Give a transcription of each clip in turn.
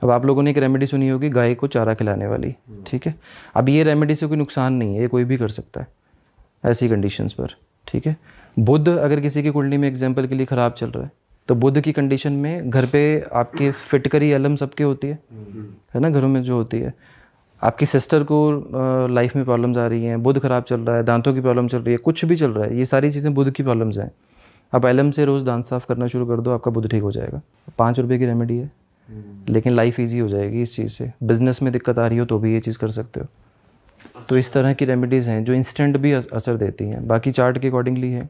अब आप लोगों ने एक रेमेडी सुनी होगी गाय को चारा खिलाने वाली, ठीक है। अब ये रेमेडी से कोई नुकसान नहीं है, ये कोई भी कर सकता है ऐसी कंडीशंस पर, ठीक है। बुध अगर किसी की कुंडली में एग्जाम्पल के लिए ख़राब चल रहा है तो बुध की कंडीशन में घर पे आपके फिटकरी अलम सबके होती है ना, घरों में जो होती है। आपकी सिस्टर को लाइफ में प्रॉब्लम्स आ रही हैं, बुध ख़राब चल रहा है, दांतों की प्रॉब्लम चल रही है, कुछ भी चल रहा है, ये सारी चीज़ें बुध की प्रॉब्लम्स हैं। आप एलम से रोज़ दांत साफ़ करना शुरू कर दो, आपका बुध ठीक हो जाएगा। 5 रुपये की रेमेडी है, लेकिन लाइफ ईजी हो जाएगी इस चीज़ से। बिज़नेस में दिक्कत आ रही हो तो भी ये चीज़ कर सकते हो। तो इस तरह की रेमेडीज़ हैं जो इंस्टेंट भी असर देती हैं, बाकी चार्ट के अकॉर्डिंगली है।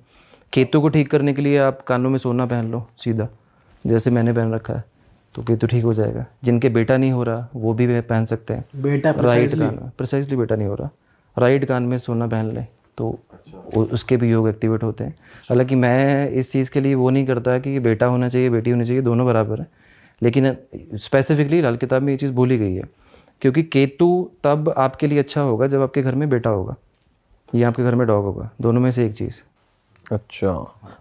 केतु को ठीक करने के लिए आप कानों में सोना पहन लो सीधा, जैसे मैंने पहन रखा है, तो केतु ठीक हो जाएगा। जिनके बेटा नहीं हो रहा वो भी वे पहन सकते हैं। बेटा राइट कान में प्रिसाइजली बेटा नहीं हो रहा, राइट कान में सोना पहन लें तो उसके भी योग एक्टिवेट होते हैं। हालांकि मैं इस चीज़ के लिए वो नहीं करता कि बेटा होना चाहिए बेटी होनी चाहिए, दोनों बराबर है, लेकिन स्पेसिफिकली लाल किताब में ये चीज़ बोली गई है, क्योंकि केतु तब आपके लिए अच्छा होगा जब आपके घर में बेटा होगा या आपके घर में डॉग होगा, दोनों में से एक चीज़। अच्छा,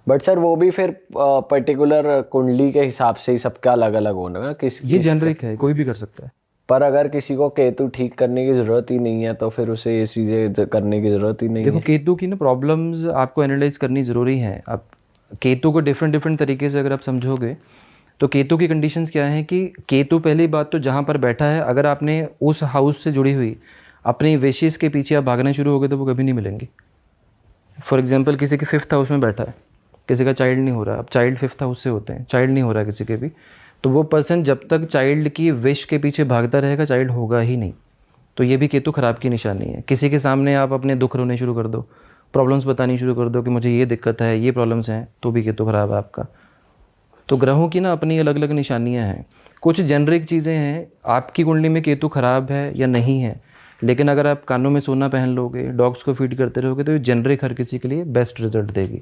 बट सर वो भी फिर पर्टिकुलर कुंडली के हिसाब से ही सबका अलग अलग होना है ये जेनरिक है, कोई भी कर सकता है। पर अगर किसी को केतु ठीक करने की ज़रूरत ही नहीं है तो फिर उसे ये चीज़ें करने की ज़रूरत ही नहीं है। देखो केतु की ना प्रॉब्लम्स आपको एनालाइज करनी ज़रूरी है। अब केतु को डिफरेंट तरीके से अगर आप समझोगे तो केतु की कंडीशंस क्या है कि केतु पहली बात तो जहाँ पर बैठा है, अगर आपने उस हाउस से जुड़ी हुई अपनी विशेष के पीछे आप भागना शुरू हो गए तो वो कभी नहीं मिलेंगी। फॉर एग्जांपल किसी के 5th हाउस में बैठा है, किसी का चाइल्ड नहीं हो रहा, अब चाइल्ड 5th हाउस से होते हैं, चाइल्ड नहीं हो रहा किसी के भी, तो वो पर्सन जब तक चाइल्ड की विश के पीछे भागता रहेगा चाइल्ड होगा ही नहीं। तो ये भी केतु खराब की निशानी है। किसी के सामने आप अपने दुख रोने शुरू कर दो, प्रॉब्लम्स बतानी शुरू कर दो कि मुझे ये दिक्कत है, ये प्रॉब्लम्स हैं, तो भी केतु खराब है आपका। तो ग्रहों की ना अपनी अलग अलग निशानियाँ हैं। कुछ जेनरिक चीज़ें हैं, आपकी कुंडली में केतु खराब है या नहीं है, लेकिन अगर आप कानों में सोना पहन लोगे, डॉग्स को फीड करते रहोगे, तो ये जेनरिक हर किसी के लिए बेस्ट रिजल्ट देगी।